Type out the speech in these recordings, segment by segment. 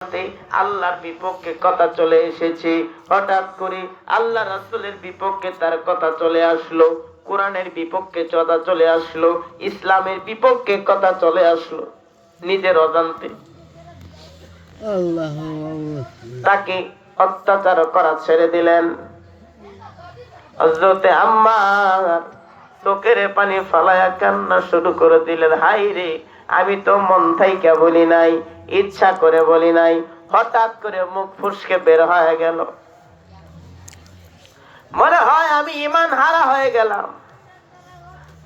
আল্লাহর বিপক্ষে কথা চলে এসেছে, হঠাৎ করে আল্লাহ রাসূলের বিপক্ষে তার কথা চলে আসলো, কোরআনের বিপক্ষে কথা চলে আসলো, ইসলামের বিপক্ষে কথা চলে আসলো। নিজের অজান্তে তাকে অত্যাচার করা ছেড়ে দিলেন। হযরতে আম্মার চোখের পানি ফালায়া কান্না শুরু করে দিলেন, হাই রে, আমি তো মন থেকে বলি নাই, ইচ্ছা করে বলি নাই, হঠাৎ করে মুখ ফুসকে বের হয়ে গেল। মনে হয় আমি ঈমান হারা হয়ে গেলাম,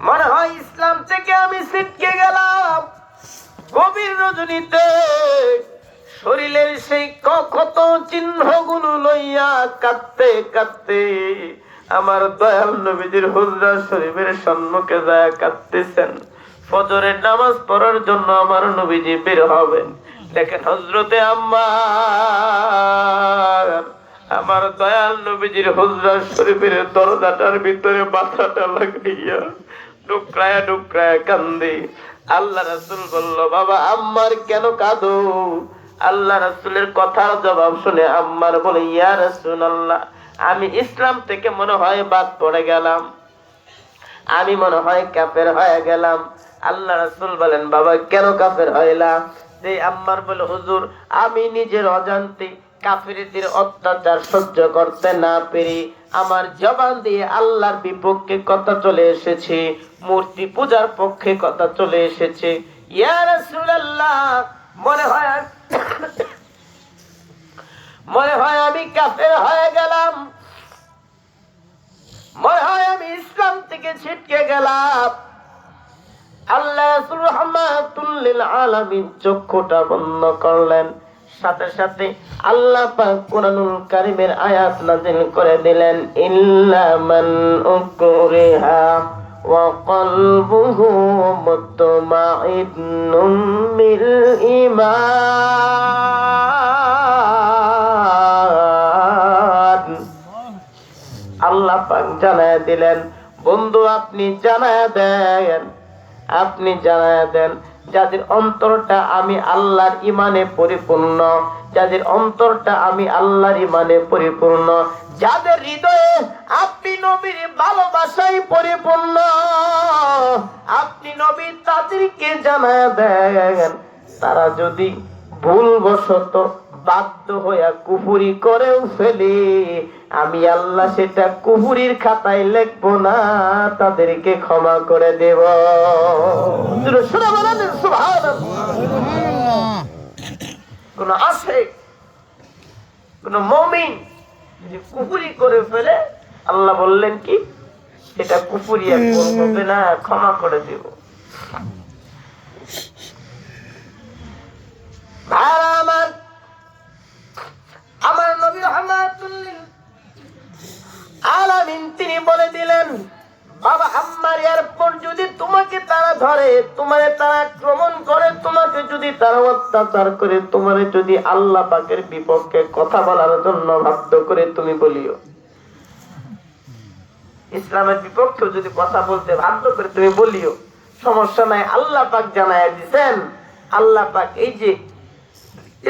মনে হয় ইসলাম থেকে আমি ছিটকে গেলাম। গভীর রজনীতে শরীরের সেই ক্ষত চিহ্নগুলো লইয়া কাঁদতে কাঁদতে আমার দয়াল নবীজির হুজরা শরীফের সম্মুখে যায় কাঁদতেছেন। ফজরের নামাজ পড়ার জন্য আমার নবীজি বের হবেন। দেখেন হযরতে আম্মার আমার দয়াল নবীজির হুজরা শরীফের দরজাটার ভিতরে মাথাটা লাগাইয়া ডুকরায়া ডুকরায়া কান্দে। আল্লাহ রাসূল বলল, বাবা আম্মার কেন কাঁদো? আল্লাহ রাসূলের কথার জবাব শুনে আম্মার বলে, ইয়া রাসূলুল্লাহ, আমি ইসলাম থেকে মনে হয় বাদ পড়ে গেলাম, আমি মনে হয় কাফের হয়ে গেলাম। আল্লাহ রাসূল বলেন, বাবা কেন কাফের হইলা? যে আম্মার বলে, হুজুর আমি নিজের অজান্তে কাফিরদের অত্যাচার সহ্য করতে না পেরে আমার জবান দিয়ে আল্লাহর বিপক্ষে কথা চলে এসেছে, মূর্তি পূজার পক্ষে কথা চলে এসেছে। ইয়া রাসূলুল্লাহ, মনে হয় আমি কাফের হয়ে গেলাম, মনে হয় আমি ইসলাম থেকে ছিটকে গেলাম। আল্লাহ রাসূল রাহমাতুল লিল আলামিন চক্ষুটা বন্ধ করলেন। সাথে সাথে আল্লাহ পাক কুরআনুল কারীমের আয়াত নাযিল করে দিলেন, ইল্লা মান উকরিহা ওয়া কলবুহু মুতমাইন্নুম বিল ঈমান। আল্লাহ পাক জানায়া দিলেন, বন্ধু আপনি জানায়া দেন, আপনি জানায়া দেন যাদের অন্তরটা আমি আল্লাহর ঈমানে পরিপূর্ণ, যাদের অন্তরটা আমি আল্লাহর ঈমানে পরিপূর্ণ, যাদের হৃদয়ে আপনি নবীর ভালোবাসায় পরিপূর্ণ, আপনি নবী তাদেরকে জানায়া দেন তারা যদি ভুলবশত বাধ্য হইয়া কুফরি করেও ফেলে, আমি আল্লাহ সেটা কুফরির খাতায় লিখবো না, তাদেরকে ক্ষমা করে দেব। কোন আশিক, কোন মুমিন যদি কুফরি করে ফেলে, আল্লাহ বললেন কি সেটা কুফরি হবে না, ক্ষমা করে দেব। আমার নবী রাহমাতুল লিল আলামিন তিনি বলে দিলেন, বাবা আম্মার এরপর যদি তোমাকে তারা ধরে, তোমারে তারা আক্রমণ করে, তোমাকে যদি তারা অত্যাচার করে, তোমারে যদি আল্লাহ পাকের বিপক্ষে কথা বলার জন্য বাধ্য করে, তুমি বলিও, ইসলামের বিপক্ষে যদি কথা বলতে বাধ্য করে তুমি বলিও, সমস্যা নাই। আল্লাহ পাক জানায়া দিবেন, আল্লাহ পাক এই যে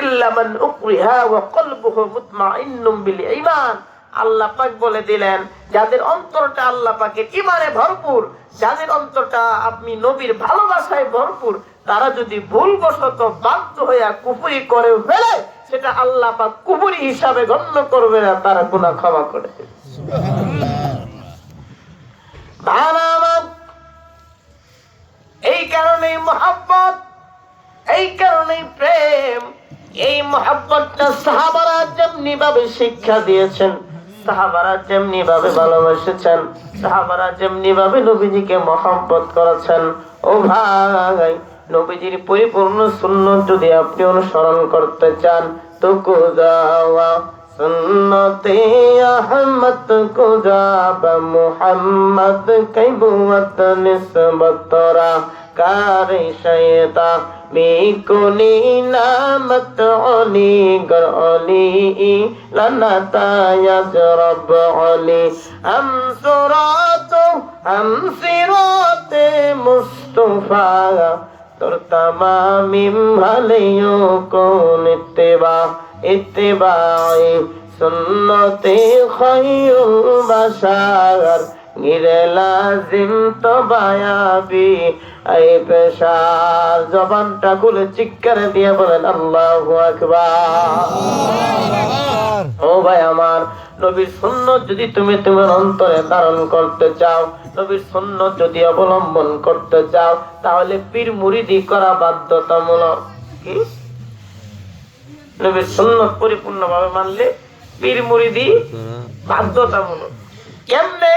ইল্লা মান উকরিহা ওয়া কলবুহু মুতমাইন্নুম বিল ঈমান, আল্লাহ পাক বলে দিলেন যাদের অন্তরটা আল্লাহ পাকের ঈমানে ভরপুর, যাদের অন্তরটা আপনি নবীর ভালোবাসায় ভরপুর, তারা যদি ভুলবশত বাধ্য হইয়া কুফরি করে ফেলে, সেটা আল্লাহ পাক কুফরি হিসাবে গণ্য করবে না, তারা গুনাহ ক্ষমা করে দেবে। সুবহানাল্লাহ। এই কারণেই মুহাব্বত, এই কারণেই প্রেম, এই মুহাব্বতটা সাহাবারা যেমনি ভাবে শিক্ষা দিয়েছেন, সাহাবারা যেমনি ভাবে ভালোবেসেছেন, সাহাবারা যেমনি ভাবে নবীজিকে মুহাব্বত করেছেন, ও ভাই নবীজির পরিপূর্ণ সুন্নাত যদি আপনি অনুসরণ করতে চান তো কুজাওয়া সুন্নতে আহমদ কুজাবা মুহাম্মদ কাইবুত নিসবতরা কারে শায়তা বিকুনি নামত অলি গরলি লানাতা ইয়াজরব অলি হাম সিরাতে মুস্তাফা তোর তামামিম ভালেও কোন ইত্তেবাই সুন্নতে খায়রুল বাশার গিরে লাজিম তো বায়াবি এই পেশার। জবানটা খুলে চিৎকার দিয়ে বলেন আল্লাহু আকবার। ও ভাই আমার, নবীর সুন্নাত যদি তুমি তোমার অন্তরে ধারণ করতে চাও, নবীর সুন্নাত যদি অবলম্বন করতে চাও, তাহলে পীর মুরিদি করা বাধ্যতামূলক। কি? নবীর সুন্নাত পরিপূর্ণভাবে মানলে পীর মুরিদি বাধ্যতামূলক। কেমনে